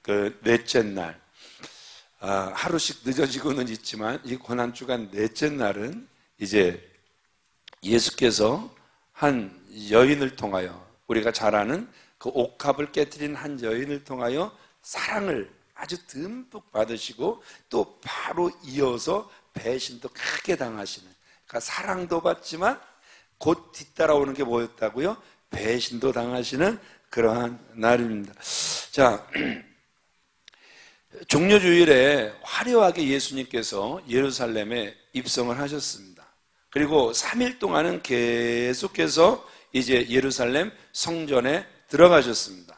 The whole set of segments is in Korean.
그 넷째 날, 하루씩 늦어지고는 있지만 이 고난주간 넷째 날은 이제 예수께서 한 여인을 통하여, 우리가 잘 아는 그 옥합을 깨뜨린 한 여인을 통하여 사랑을 아주 듬뿍 받으시고 또 바로 이어서 배신도 크게 당하시는, 그러니까 사랑도 받지만 곧 뒤따라오는 게 뭐였다고요? 배신도 당하시는 그러한 날입니다. 자, 종려주일에 화려하게 예수님께서 예루살렘에 입성을 하셨습니다. 그리고 3일 동안은 계속해서 이제 예루살렘 성전에 들어가셨습니다.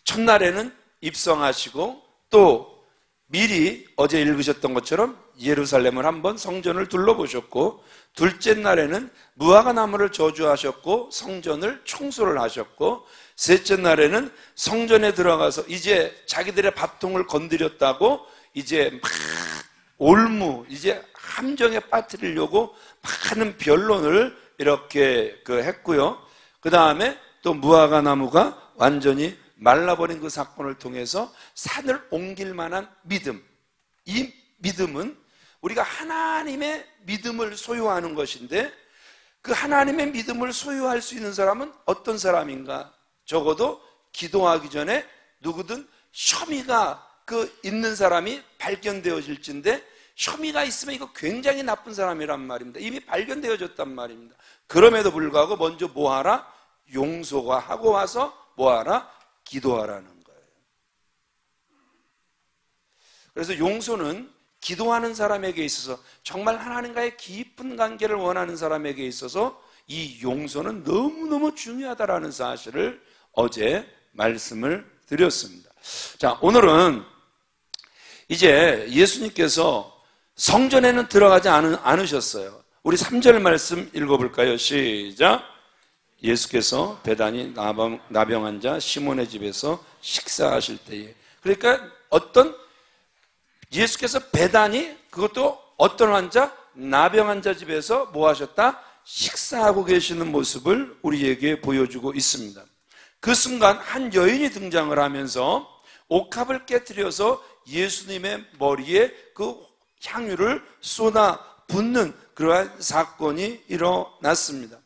첫날에는 입성하시고 또 미리 어제 읽으셨던 것처럼 예루살렘을 한번 성전을 둘러보셨고, 둘째 날에는 무화과 나무를 저주하셨고 성전을 청소를 하셨고, 셋째 날에는 성전에 들어가서 이제 자기들의 밥통을 건드렸다고 이제 막 올무, 이제 함정에 빠뜨리려고 많은 변론을 이렇게 했고요. 그 다음에 또 무화과 나무가 완전히 말라버린 그 사건을 통해서 산을 옮길 만한 믿음, 이 믿음은 우리가 하나님의 믿음을 소유하는 것인데, 그 하나님의 믿음을 소유할 수 있는 사람은 어떤 사람인가? 적어도 기도하기 전에 누구든 혐의가 있는 사람이 발견되어질진데, 혐의가 있으면 이거 굉장히 나쁜 사람이란 말입니다. 이미 발견되어졌단 말입니다. 그럼에도 불구하고 먼저 뭐하라? 용서가 하고 와서 뭐하라? 기도하라는 거예요. 그래서 용서는 기도하는 사람에게 있어서, 정말 하나님과의 깊은 관계를 원하는 사람에게 있어서 이 용서는 너무너무 중요하다라는 사실을 어제 말씀을 드렸습니다. 자, 오늘은 이제 예수님께서 성전에는 들어가지 않으셨어요. 우리 3절 말씀 읽어볼까요? 시작. 예수께서 베다니 나병한 자 시몬의 집에서 식사하실 때에, 그러니까 예수께서 베다니, 그것도 어떤 환자? 나병한 자 집에서 뭐 하셨다? 식사하고 계시는 모습을 우리에게 보여주고 있습니다. 그 순간 한 여인이 등장을 하면서 옥합을 깨뜨려서 예수님의 머리에 그 향유를 쏟아 붓는 그러한 사건이 일어났습니다.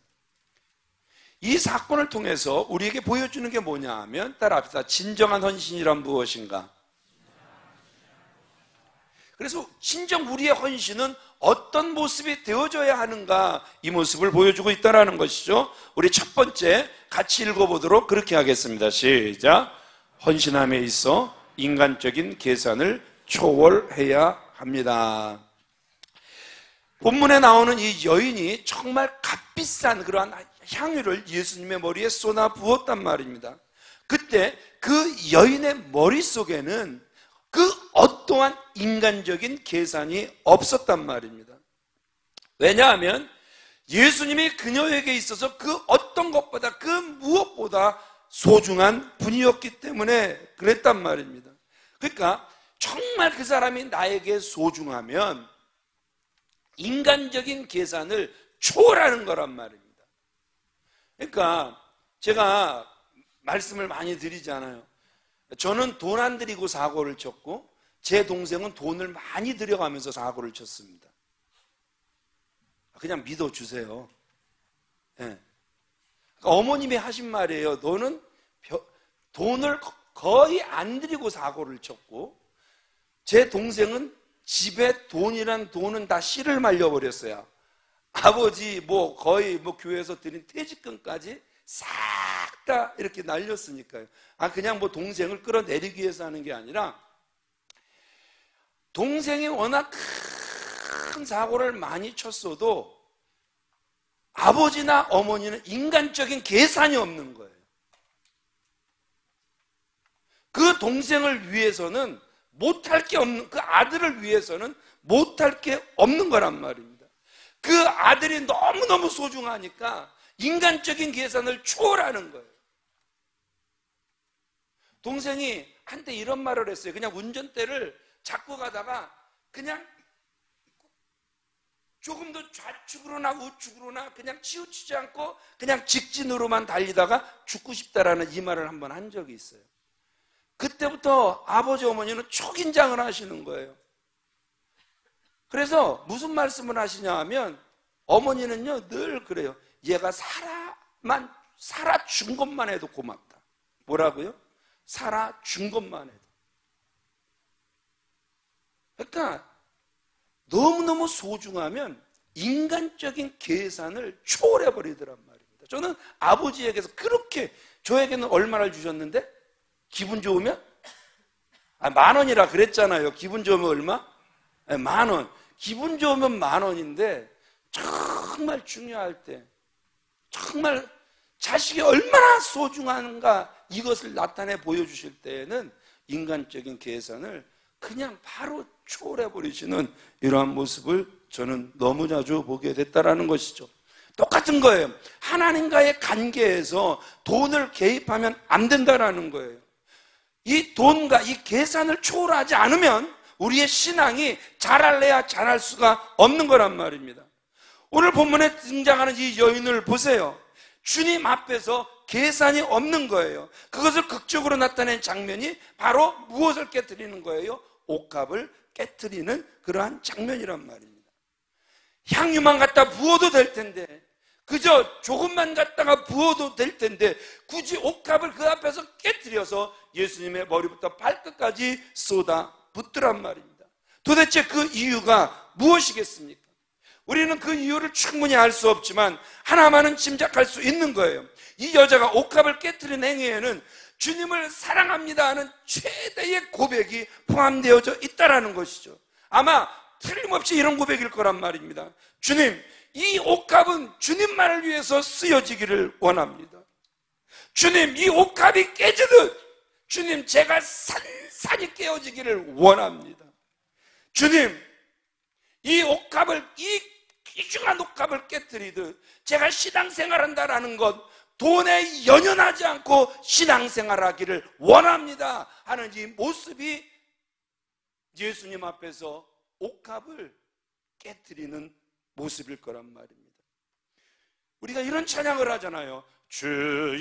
이 사건을 통해서 우리에게 보여주는 게 뭐냐 하면, 따라합시다. 진정한 헌신이란 무엇인가? 그래서 진정 우리의 헌신은 어떤 모습이 되어져야 하는가, 이 모습을 보여주고 있다는 것이죠. 우리 첫 번째 같이 읽어보도록 그렇게 하겠습니다. 시작. 헌신함에 있어 인간적인 계산을 초월해야 합니다. 본문에 나오는 이 여인이 정말 값비싼 그러한 향유를 예수님의 머리에 쏟아 부었단 말입니다. 그때 그 여인의 머릿속에는 그 어떠한 인간적인 계산이 없었단 말입니다. 왜냐하면 예수님이 그녀에게 있어서 그 어떤 것보다, 그 무엇보다 소중한 분이었기 때문에 그랬단 말입니다. 그러니까 정말 그 사람이 나에게 소중하면 인간적인 계산을 초월하는 거란 말입니다. 그러니까 제가 말씀을 많이 드리잖아요. 저는 돈 안 들이고 사고를 쳤고, 제 동생은 돈을 많이 들여가면서 사고를 쳤습니다. 그냥 믿어주세요. 네. 그러니까 어머님이 하신 말이에요. 너는 돈을 거의 안 들이고 사고를 쳤고, 제 동생은 집에 돈이란 돈은 다 씨를 말려버렸어요. 아버지 거의 교회에서 드린 퇴직금까지 싹 다 이렇게 날렸으니까요. 그냥 동생을 끌어내리기 위해서 하는 게 아니라, 동생이 워낙 큰 사고를 많이 쳤어도 아버지나 어머니는 인간적인 계산이 없는 거예요. 그 동생을 위해서는 못할 게 없는, 그 아들을 위해서는 못할 게 없는 거란 말입니다. 그 아들이 너무너무 소중하니까 인간적인 계산을 초월하는 거예요. 동생이 한때 이런 말을 했어요. 그냥 운전대를 잡고 가다가 그냥 조금 더 좌측으로나 우측으로나 그냥 치우치지 않고 그냥 직진으로만 달리다가 죽고 싶다라는 이 말을 한번 한 적이 있어요. 그때부터 아버지 어머니는 초긴장을 하시는 거예요. 그래서 무슨 말씀을 하시냐 하면 어머니는요 늘 그래요. 얘가 살아준 것만 해도 고맙다. 뭐라고요? 살아준 것만 해도. 그러니까 너무너무 소중하면 인간적인 계산을 초월해버리더란 말입니다. 저는 아버지에게서 그렇게, 저에게는 얼마를 주셨는데? 기분 좋으면? 10,000원이라 그랬잖아요. 기분 좋으면 얼마? 10,000원. 기분 좋으면 10,000원인데 정말 중요할 때, 정말 자식이 얼마나 소중한가 이것을 나타내 보여주실 때에는 인간적인 계산을 그냥 바로 초월해버리시는 이러한 모습을 저는 너무 자주 보게 됐다라는 것이죠. 똑같은 거예요. 하나님과의 관계에서 돈을 개입하면 안 된다라는 거예요. 이 돈과 이 계산을 초월하지 않으면 우리의 신앙이 자랄래야 자랄 수가 없는 거란 말입니다. 오늘 본문에 등장하는 이 여인을 보세요. 주님 앞에서 계산이 없는 거예요. 그것을 극적으로 나타낸 장면이 바로 무엇을 깨뜨리는 거예요? 옥합을 깨뜨리는 그러한 장면이란 말입니다. 향유만 갖다 부어도 될 텐데, 그저 조금만 갖다가 부어도 될 텐데 굳이 옥합을 그 앞에서 깨뜨려서 예수님의 머리부터 발끝까지 쏟아 붓더란 말입니다. 도대체 그 이유가 무엇이겠습니까? 우리는 그 이유를 충분히 알 수 없지만 하나만은 짐작할 수 있는 거예요. 이 여자가 옥합을 깨뜨린 행위에는 주님을 사랑합니다 하는 최대의 고백이 포함되어져 있다는 것이죠. 아마 틀림없이 이런 고백일 거란 말입니다. 주님, 이 옥합은 주님만을 위해서 쓰여지기를 원합니다. 주님, 이 옥합이 깨지듯 주님, 제가 산산이 깨어지기를 원합니다. 주님, 이 옥합을, 이 귀중한 옥합을 깨뜨리듯 제가 신앙생활한다라는 것, 돈에 연연하지 않고 신앙생활하기를 원합니다 하는 이 모습이 예수님 앞에서 옥합을 깨뜨리는 모습일 거란 말입니다. 우리가 이런 찬양을 하잖아요. 주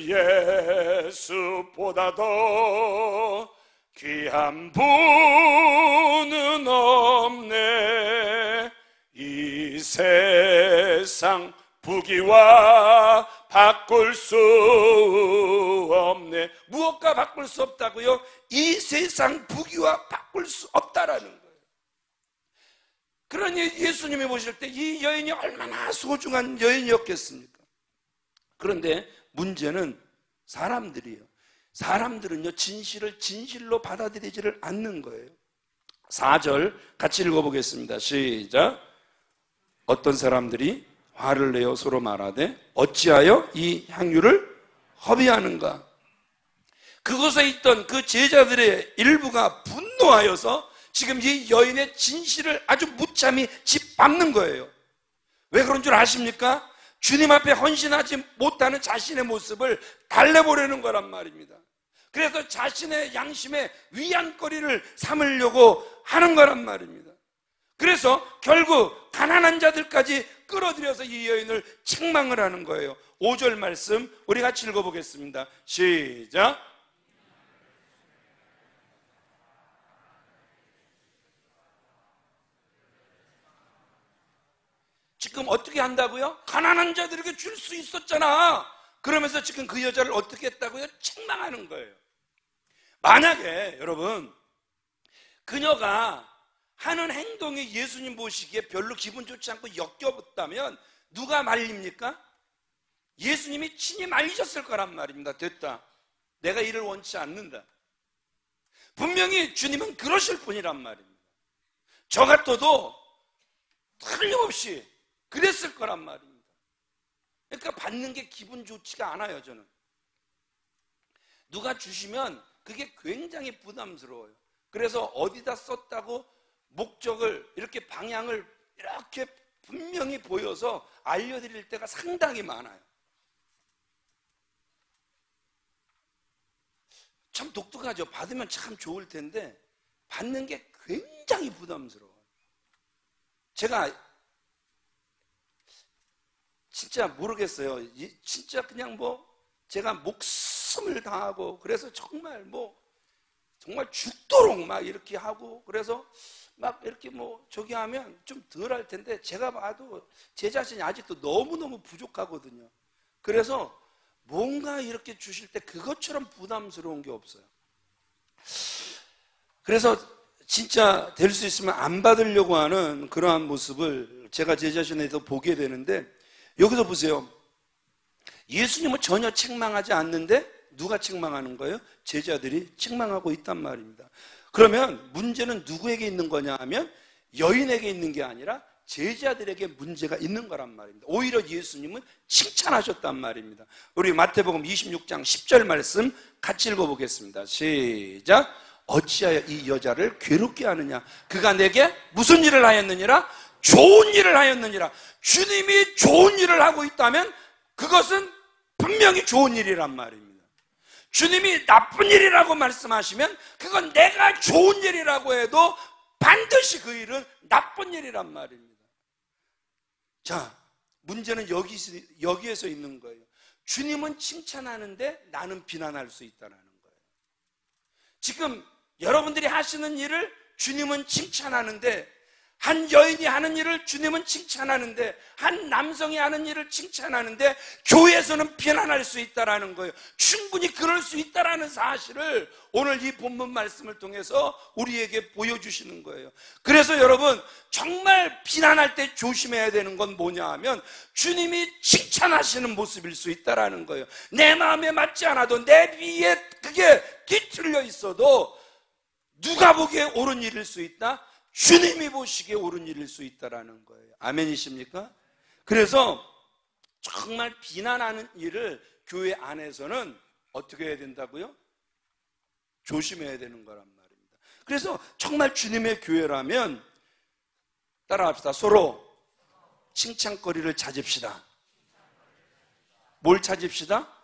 예수보다도 귀한 분은 없네. 이 세상 부귀와 바꿀 수 없네. 무엇과 바꿀 수 없다고요? 이 세상 부귀와 바꿀 수 없다라는 거예요. 그러니 예수님이 보실 때 이 여인이 얼마나 소중한 여인이었겠습니까? 그런데 문제는 사람들이에요. 사람들은요, 진실을 진실로 받아들이지를 않는 거예요. 4절 같이 읽어보겠습니다. 시작. 어떤 사람들이 화를 내어 서로 말하되 어찌하여 이 향유를 허비하는가? 그곳에 있던 그 제자들의 일부가 분노하여서 지금 이 여인의 진실을 아주 무참히 짓밟는 거예요. 왜 그런 줄 아십니까? 주님 앞에 헌신하지 못하는 자신의 모습을 달래보려는 거란 말입니다. 그래서 자신의 양심에 위안거리를 삼으려고 하는 거란 말입니다. 그래서 결국 가난한 자들까지 끌어들여서 이 여인을 책망을 하는 거예요. 5절 말씀 우리 같이 읽어보겠습니다. 시작. 지금 어떻게 한다고요? 가난한 자들에게 줄 수 있었잖아. 그러면서 지금 그 여자를 어떻게 했다고요? 책망하는 거예요. 만약에 여러분 그녀가 하는 행동이 예수님 보시기에 별로 기분 좋지 않고 역겨웠다면 누가 말립니까? 예수님이 친히 말리셨을 거란 말입니다. 됐다. 내가 이를 원치 않는다. 분명히 주님은 그러실 분이란 말입니다. 저 같아도 틀림없이 그랬을 거란 말입니다. 그러니까 받는 게 기분 좋지가 않아요. 저는 누가 주시면 그게 굉장히 부담스러워요. 그래서 어디다 썼다고 목적을 이렇게 방향을 이렇게 분명히 보여서 알려드릴 때가 상당히 많아요. 참 독특하죠. 받으면 참 좋을 텐데 받는 게 굉장히 부담스러워요. 제가 진짜 모르겠어요. 진짜 그냥 제가 목숨을 다하고 그래서 정말 정말 죽도록 막 이렇게 하고, 그래서 막 이렇게 뭐 저기 하면 좀 덜 할 텐데, 제가 봐도 제 자신이 아직도 너무너무 부족하거든요. 그래서 뭔가 이렇게 주실 때 그것처럼 부담스러운 게 없어요. 그래서 진짜 될 수 있으면 안 받으려고 하는 그러한 모습을 제가 제 자신에서 보게 되는데, 여기서 보세요. 예수님은 전혀 책망하지 않는데 누가 책망하는 거예요? 제자들이 책망하고 있단 말입니다. 그러면 문제는 누구에게 있는 거냐 하면 여인에게 있는 게 아니라 제자들에게 문제가 있는 거란 말입니다. 오히려 예수님은 칭찬하셨단 말입니다. 우리 마태복음 26장 10절 말씀 같이 읽어보겠습니다. 시작. 어찌하여 이 여자를 괴롭게 하느냐? 그가 내게 무슨 일을 하였느니라? 좋은 일을 하였느니라. 주님이 좋은 일을 하고 있다면 그것은 분명히 좋은 일이란 말입니다. 주님이 나쁜 일이라고 말씀하시면 그건 내가 좋은 일이라고 해도 반드시 그 일은 나쁜 일이란 말입니다. 자, 문제는 여기에서 있는 거예요. 주님은 칭찬하는데 나는 비난할 수 있다는 거예요. 지금 여러분들이 하시는 일을 주님은 칭찬하는데, 한 여인이 하는 일을 주님은 칭찬하는데, 한 남성이 하는 일을 칭찬하는데 교회에서는 비난할 수 있다는 거예요. 충분히 그럴 수 있다는 사실을 오늘 이 본문 말씀을 통해서 우리에게 보여주시는 거예요. 그래서 여러분, 정말 비난할 때 조심해야 되는 건 뭐냐 하면 주님이 칭찬하시는 모습일 수 있다는 거예요. 내 마음에 맞지 않아도, 내 위에 그게 뒤틀려 있어도 누가 보기에 옳은 일일 수 있다? 주님이 보시기에 옳은 일일 수 있다는 거예요. 아멘이십니까? 그래서 정말 비난하는 일을 교회 안에서는 어떻게 해야 된다고요? 조심해야 되는 거란 말입니다. 그래서 정말 주님의 교회라면 따라합시다. 서로 칭찬거리를 찾읍시다. 뭘 찾읍시다?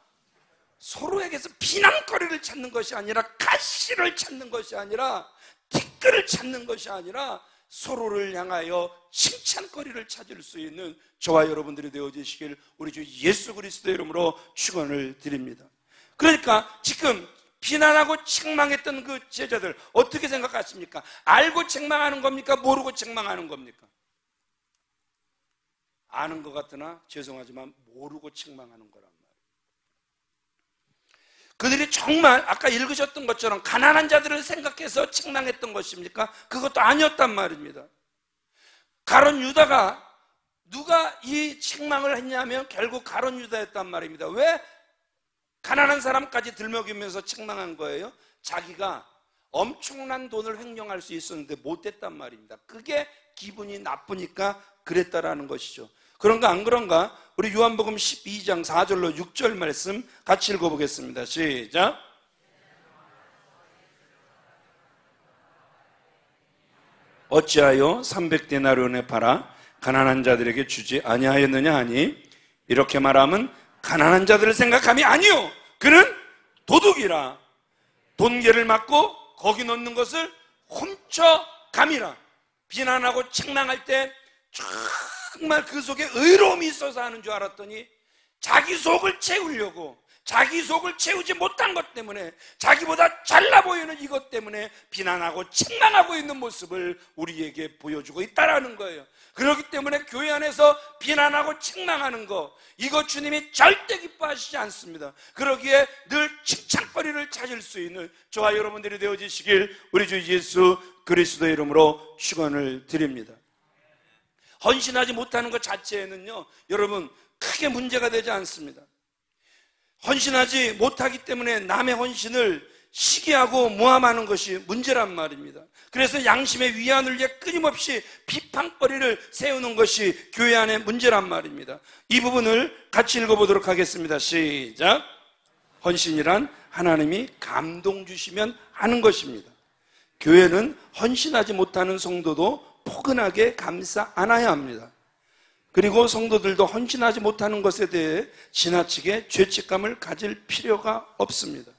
서로에게서 비난거리를 찾는 것이 아니라, 가시를 찾는 것이 아니라, 티끌을 찾는 것이 아니라 서로를 향하여 칭찬거리를 찾을 수 있는 저와 여러분들이 되어지시길 우리 주 예수 그리스도의 이름으로 축원을 드립니다. 그러니까 지금 비난하고 책망했던 그 제자들 어떻게 생각하십니까? 알고 책망하는 겁니까? 모르고 책망하는 겁니까? 아는 것 같으나 죄송하지만 모르고 책망하는 거란 말이에요. 그들이 정말 아까 읽으셨던 것처럼 가난한 자들을 생각해서 책망했던 것입니까? 그것도 아니었단 말입니다. 가룟 유다가, 누가 이 책망을 했냐면 결국 가룟 유다였단 말입니다. 왜 가난한 사람까지 들먹이면서 책망한 거예요? 자기가 엄청난 돈을 횡령할 수 있었는데 못했단 말입니다. 그게 기분이 나쁘니까 그랬다라는 것이죠. 그런가 안 그런가? 우리 요한복음 12장 4절로 6절 말씀 같이 읽어보겠습니다. 시작. 어찌하여 300데나리온에 팔아 가난한 자들에게 주지 아니하였느냐 하니, 이렇게 말하면 가난한 자들을 생각함이 아니요, 그는 도둑이라 돈계를 맞고 거기 넣는 것을 훔쳐감이라. 비난하고 책망할 때 정말 그 속에 의로움이 있어서 하는 줄 알았더니 자기 속을 채우려고, 자기 속을 채우지 못한 것 때문에, 자기보다 잘나 보이는 이것 때문에 비난하고 책망하고 있는 모습을 우리에게 보여주고 있다는 거예요. 그렇기 때문에 교회 안에서 비난하고 책망하는 거, 이거 주님이 절대 기뻐하시지 않습니다. 그러기에 늘 칭찬거리를 찾을 수 있는 저와 여러분들이 되어지시길 우리 주 예수 그리스도의 이름으로 축원을 드립니다. 헌신하지 못하는 것 자체에는요, 여러분 크게 문제가 되지 않습니다. 헌신하지 못하기 때문에 남의 헌신을 시기하고 모함하는 것이 문제란 말입니다. 그래서 양심의 위안을 위해 끊임없이 비판거리를 세우는 것이 교회 안의 문제란 말입니다. 이 부분을 같이 읽어보도록 하겠습니다. 시작. 헌신이란 하나님이 감동 주시면 하는 것입니다. 교회는 헌신하지 못하는 성도도 포근하게 감싸 안아야 합니다. 그리고 성도들도 헌신하지 못하는 것에 대해 지나치게 죄책감을 가질 필요가 없습니다.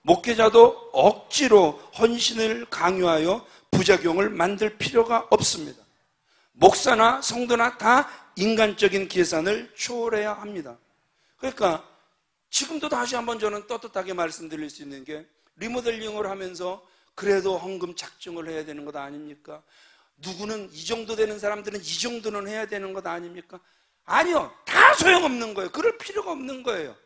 목회자도 억지로 헌신을 강요하여 부작용을 만들 필요가 없습니다. 목사나 성도나 다 인간적인 계산을 초월해야 합니다. 그러니까 지금도 다시 한번 저는 떳떳하게 말씀드릴 수 있는 게, 리모델링을 하면서 그래도 헌금 작정을 해야 되는 것 아닙니까? 누구는 이 정도 되는 사람들은 이 정도는 해야 되는 것 아닙니까? 아니요, 다 소용없는 거예요. 그럴 필요가 없는 거예요.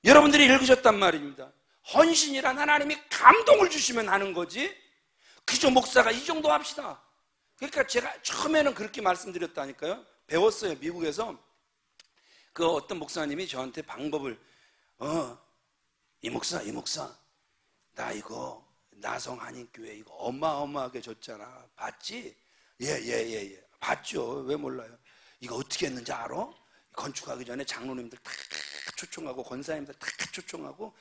여러분들이 읽으셨단 말입니다. 헌신이란 하나님이 감동을 주시면 하는 거지, 그저 목사가 이 정도 합시다. 그러니까 제가 처음에는 그렇게 말씀드렸다니까요. 배웠어요. 미국에서 그 어떤 목사님이 저한테 방법을, 이 목사 나 이거 나성 한인교회 이거 어마어마하게 줬잖아. 봤지? 예. 봤죠. 왜 몰라요? 이거 어떻게 했는지 알아? 건축하기 전에 장로님들 다 초청하고 권사님들 다 초청하고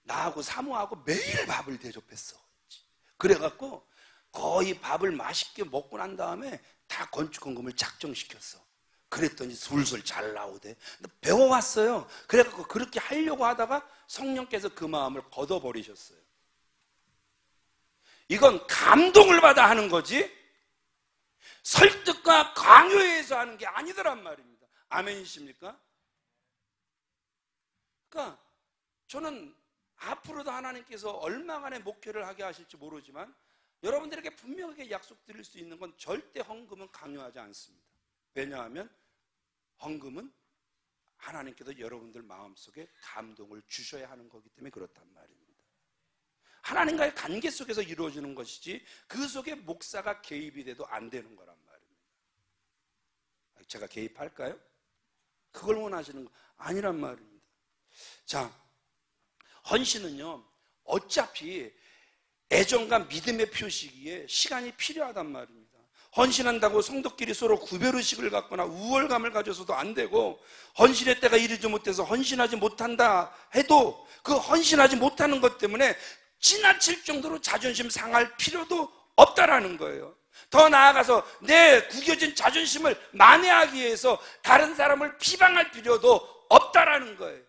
나하고 사모하고 매일 밥을 대접했어. 그래갖고 거의 밥을 맛있게 먹고 난 다음에 다 건축헌금을 작정시켰어. 그랬더니 술술 잘 나오대. 배워왔어요. 그래갖고 그렇게 하려고 하다가 성령께서 그 마음을 걷어버리셨어요. 이건 감동을 받아 하는 거지 설득과 강요에 의해서 하는 게 아니더란 말입니다. 아멘이십니까? 그러니까 저는 앞으로도 하나님께서 얼마간의 목회를 하게 하실지 모르지만 여러분들에게 분명하게 약속드릴 수 있는 건 절대 헌금은 강요하지 않습니다. 왜냐하면 헌금은 하나님께서 여러분들 마음속에 감동을 주셔야 하는 거기 때문에 그렇단 말입니다. 하나님과의 관계 속에서 이루어지는 것이지 그 속에 목사가 개입이 돼도 안 되는 거란 말입니다. 제가 개입할까요? 그걸 원하시는 거 아니란 말입니다. 자, 헌신은요 어차피 애정과 믿음의 표시기에 시간이 필요하단 말입니다. 헌신한다고 성도끼리 서로 구별의식을 갖거나 우월감을 가져서도 안 되고, 헌신의 때가 이르지 못해서 헌신하지 못한다 해도 그 헌신하지 못하는 것 때문에 지나칠 정도로 자존심 상할 필요도 없다라는 거예요. 더 나아가서 내 구겨진 자존심을 만회하기 위해서 다른 사람을 비방할 필요도 없다라는 거예요.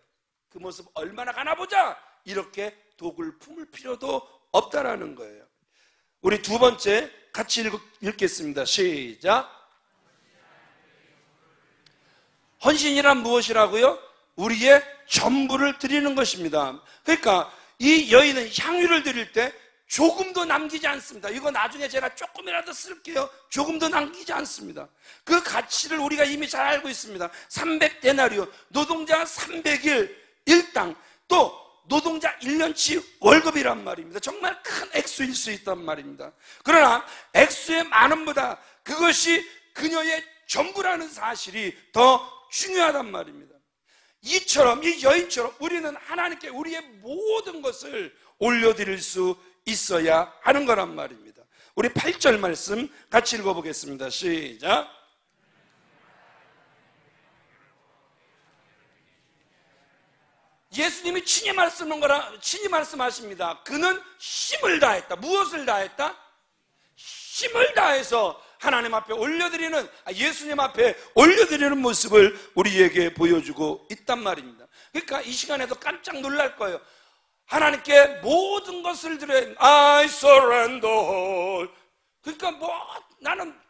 그 모습 얼마나 가나 보자 이렇게 독을 품을 필요도 없다라는 거예요. 우리 두 번째 같이 읽겠습니다. 시작. 헌신이란 무엇이라고요? 우리의 전부를 드리는 것입니다. 그러니까 이 여인은 향유를 드릴 때 조금도 남기지 않습니다. 이거 나중에 제가 조금이라도 쓸게요. 조금도 남기지 않습니다. 그 가치를 우리가 이미 잘 알고 있습니다. 300데나리오, 노동자 300일 일당, 또 노동자 1년치 월급이란 말입니다. 정말 큰 액수일 수 있단 말입니다. 그러나 액수의 많음보다 그것이 그녀의 전부라는 사실이 더 중요하단 말입니다. 이처럼, 이 여인처럼 우리는 하나님께 우리의 모든 것을 올려드릴 수 있어야 하는 거란 말입니다. 우리 8절 말씀 같이 읽어보겠습니다. 시작. 예수님이 친히 말씀하십니다. 그는 힘을 다했다. 무엇을 다했다? 힘을 다해서 하나님 앞에 올려드리는, 예수님 앞에 올려드리는 모습을 우리에게 보여주고 있단 말입니다. 그러니까 이 시간에도 깜짝 놀랄 거예요. 하나님께 모든 것을 드려, I surrender. 그러니까 나는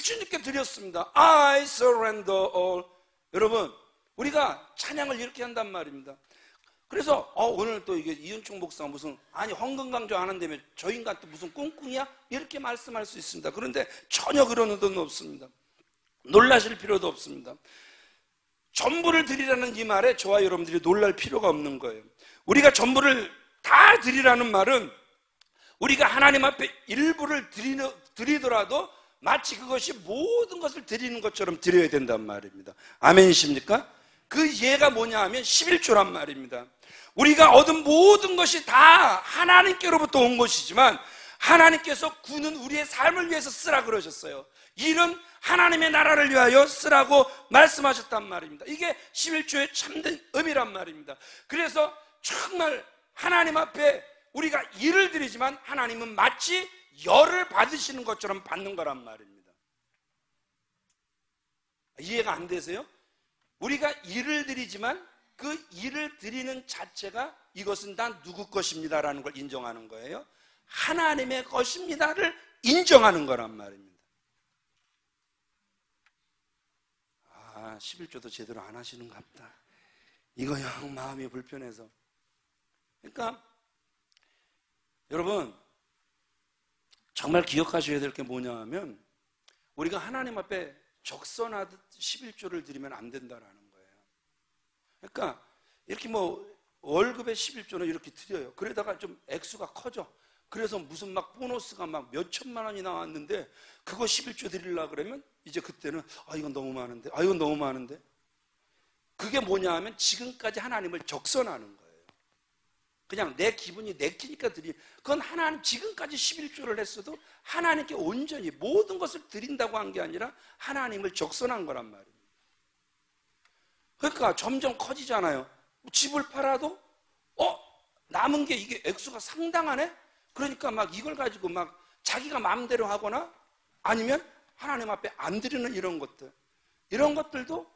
주님께 드렸습니다. I surrender all. 여러분, 우리가 찬양을 이렇게 한단 말입니다. 그래서 오늘 또 이게 이은총 목사가 무슨 헌금 강조 안 한다며 저 인간 또 무슨 꿍꿍이야? 이렇게 말씀할 수 있습니다. 그런데 전혀 그런 의도는 없습니다. 놀라실 필요도 없습니다. 전부를 드리라는 이 말에 저와 여러분들이 놀랄 필요가 없는 거예요. 우리가 전부를 다 드리라는 말은 우리가 하나님 앞에 일부를 드리더라도 마치 그것이 모든 것을 드리는 것처럼 드려야 된단 말입니다. 아멘이십니까? 그 예가 뭐냐 하면 11조란 말입니다. 우리가 얻은 모든 것이 다 하나님께로부터 온 것이지만 하나님께서 구는 우리의 삶을 위해서 쓰라 그러셨어요. 일은 하나님의 나라를 위하여 쓰라고 말씀하셨단 말입니다. 이게 11조의 참된 의미란 말입니다. 그래서 정말 하나님 앞에 우리가 일을 드리지만 하나님은 마치 열을 받으시는 것처럼 받는 거란 말입니다. 이해가 안 되세요? 우리가 일을 드리지만 그 일을 드리는 자체가 이것은 다 누구 것입니다라는 걸 인정하는 거예요. 하나님의 것입니다를 인정하는 거란 말입니다. 11조도 제대로 안 하시는가 보다. 이거 영 마음이 불편해서. 그러니까 여러분, 정말 기억하셔야 될 게 뭐냐 하면 우리가 하나님 앞에 적선하듯 11조를 드리면 안 된다라는 거예요. 그러니까 이렇게 뭐 월급의 11조는 이렇게 드려요. 그러다가 좀 액수가 커져. 그래서 무슨 막 보너스가 막 몇 천만 원이 나왔는데 그거 11조 드리려고 그러면 이제 그때는 이건 너무 많은데, 이건 너무 많은데. 그게 뭐냐 하면 지금까지 하나님을 적선하는 거예요. 그냥 내 기분이 내키니까 그건 하나님 지금까지 11조를 했어도 하나님께 온전히 모든 것을 드린다고 한 게 아니라 하나님을 적선한 거란 말이에요. 그러니까 점점 커지잖아요. 집을 팔아도 남은 게 이게 액수가 상당하네? 그러니까 막 이걸 가지고 막 자기가 마음대로 하거나 아니면 하나님 앞에 안 드리는 이런 것들도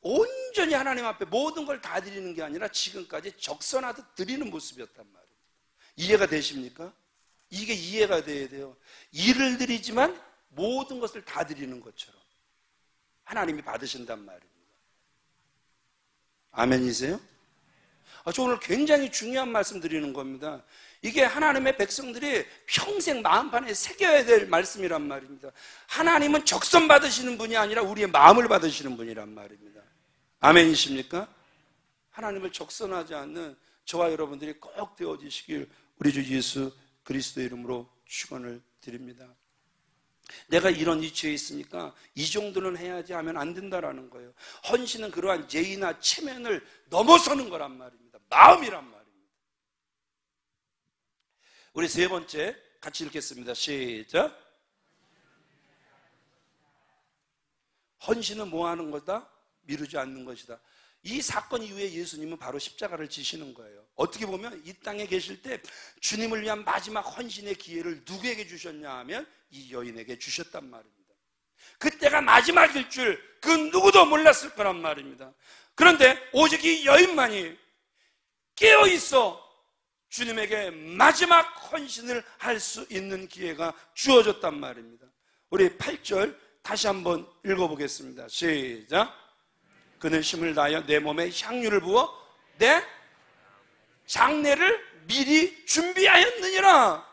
온전히 하나님 앞에 모든 걸 다 드리는 게 아니라 지금까지 적선하듯 드리는 모습이었단 말이에요. 이해가 되십니까? 이게 이해가 돼야 돼요. 일을 드리지만 모든 것을 다 드리는 것처럼 하나님이 받으신단 말입니다. 아멘이세요? 저 오늘 굉장히 중요한 말씀 드리는 겁니다. 이게 하나님의 백성들이 평생 마음판에 새겨야 될 말씀이란 말입니다. 하나님은 적선 받으시는 분이 아니라 우리의 마음을 받으시는 분이란 말입니다. 아멘이십니까? 하나님을 적선하지 않는 저와 여러분들이 꼭 되어지시길 우리 주 예수 그리스도의 이름으로 축원을 드립니다. 내가 이런 위치에 있으니까 이 정도는 해야지 하면 안 된다라는 거예요. 헌신은 그러한 예의나 체면을 넘어서는 거란 말입니다. 마음이란 말입니다. 우리 세 번째 같이 읽겠습니다. 시작. 헌신은 뭐 하는 거다? 미루지 않는 것이다. 이 사건 이후에 예수님은 바로 십자가를 지시는 거예요. 어떻게 보면 이 땅에 계실 때 주님을 위한 마지막 헌신의 기회를 누구에게 주셨냐 하면 이 여인에게 주셨단 말입니다. 그때가 마지막일 줄 그 누구도 몰랐을 거란 말입니다. 그런데 오직 이 여인만이 깨어있어 주님에게 마지막 헌신을 할 수 있는 기회가 주어졌단 말입니다. 우리 8절 다시 한번 읽어보겠습니다. 시작. 그는 힘을 다하여 내 몸에 향유를 부어 내 장례를 미리 준비하였느니라.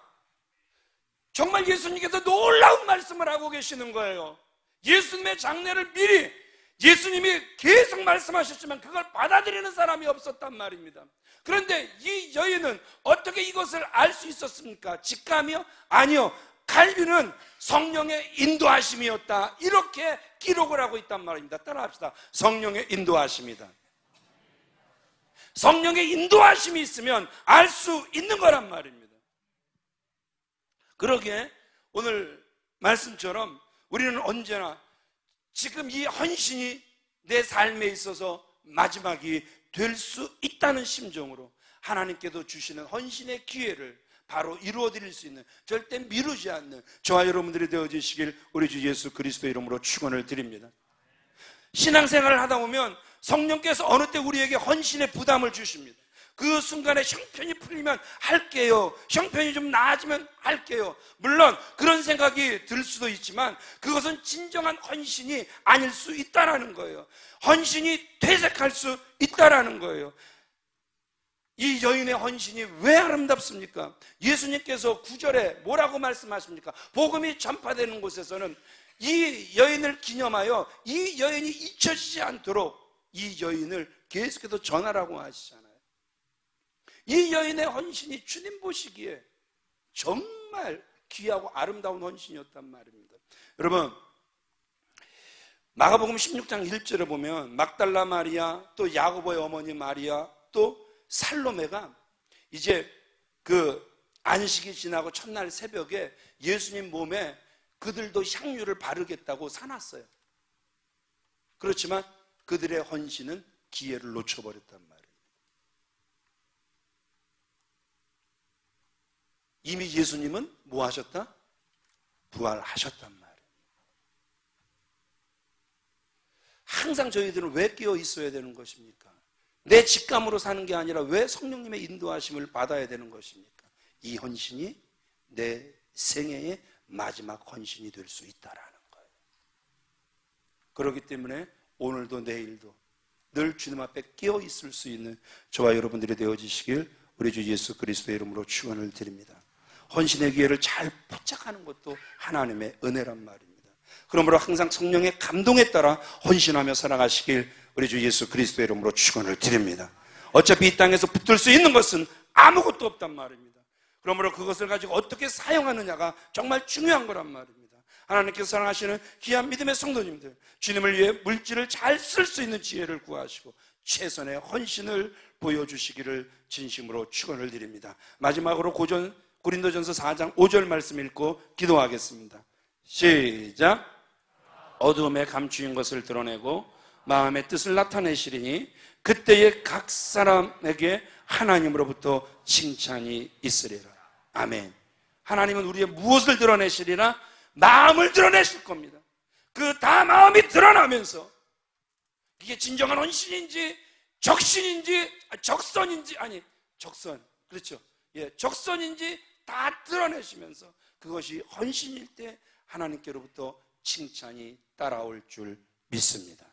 정말 예수님께서 놀라운 말씀을 하고 계시는 거예요. 예수님의 장례를 미리, 예수님이 계속 말씀하셨지만 그걸 받아들이는 사람이 없었단 말입니다. 그런데 이 여인은 어떻게 이것을 알 수 있었습니까? 직감이요? 아니요. 갈비는 성령의 인도하심이었다. 이렇게 기록을 하고 있단 말입니다. 따라합시다. 성령의 인도하심이다. 성령의 인도하심이 있으면 알 수 있는 거란 말입니다. 그러기에 오늘 말씀처럼 우리는 언제나 지금 이 헌신이 내 삶에 있어서 마지막이 될 수 있다는 심정으로 하나님께도 주시는 헌신의 기회를 바로 이루어드릴 수 있는, 절대 미루지 않는 저와 여러분들이 되어주시길 우리 주 예수 그리스도 이름으로 축원을 드립니다. 신앙생활을 하다 보면 성령께서 어느 때 우리에게 헌신의 부담을 주십니다. 그 순간에 형편이 풀리면 할게요, 형편이 좀 나아지면 할게요. 물론 그런 생각이 들 수도 있지만 그것은 진정한 헌신이 아닐 수 있다는 거예요. 헌신이 퇴색할 수 있다는 거예요. 이 여인의 헌신이 왜 아름답습니까? 예수님께서 9절에 뭐라고 말씀하십니까? 복음이 전파되는 곳에서는 이 여인을 기념하여 이 여인이 잊혀지지 않도록 이 여인을 계속해서 전하라고 하시잖아요. 이 여인의 헌신이 주님 보시기에 정말 귀하고 아름다운 헌신이었단 말입니다. 여러분, 마가복음 16장 1절에 보면 막달라 마리아, 또 야고보의 어머니 마리아, 또 살로메가 이제 그 안식이 지나고 첫날 새벽에 예수님 몸에 그들도 향유를 바르겠다고 사놨어요. 그렇지만 그들의 헌신은 기회를 놓쳐버렸단 말이에요. 이미 예수님은 뭐 하셨다? 부활하셨단 말이에요. 항상 저희들은 왜 깨어 있어야 되는 것입니까? 내 직감으로 사는 게 아니라 왜 성령님의 인도하심을 받아야 되는 것입니까? 이 헌신이 내 생애의 마지막 헌신이 될 수 있다라는 거예요. 그렇기 때문에 오늘도 내일도 늘 주님 앞에 깨어 있을 수 있는 저와 여러분들이 되어지시길 우리 주 예수 그리스도의 이름으로 축원을 드립니다. 헌신의 기회를 잘 포착하는 것도 하나님의 은혜란 말입니다. 그러므로 항상 성령의 감동에 따라 헌신하며 살아가시길 우리 주 예수 그리스도의 이름으로 축원을 드립니다. 어차피 이 땅에서 붙들 수 있는 것은 아무것도 없단 말입니다. 그러므로 그것을 가지고 어떻게 사용하느냐가 정말 중요한 거란 말입니다. 하나님께서 사랑하시는 귀한 믿음의 성도님들, 주님을 위해 물질을 잘 쓸 수 있는 지혜를 구하시고 최선의 헌신을 보여주시기를 진심으로 축원을 드립니다. 마지막으로 고린도전서 4장 5절 말씀 읽고 기도하겠습니다. 시작. 어두움에 감추인 것을 드러내고 마음의 뜻을 나타내시리니 그때에 각 사람에게 하나님으로부터 칭찬이 있으리라. 아멘. 하나님은 우리의 무엇을 드러내시리나? 마음을 드러내실 겁니다. 그 다 마음이 드러나면서 이게 진정한 헌신인지 적신인지 적선인지 적선 그렇죠. 예, 적선인지 다 드러내시면서 그것이 헌신일 때 하나님께로부터 칭찬이 따라올 줄 믿습니다.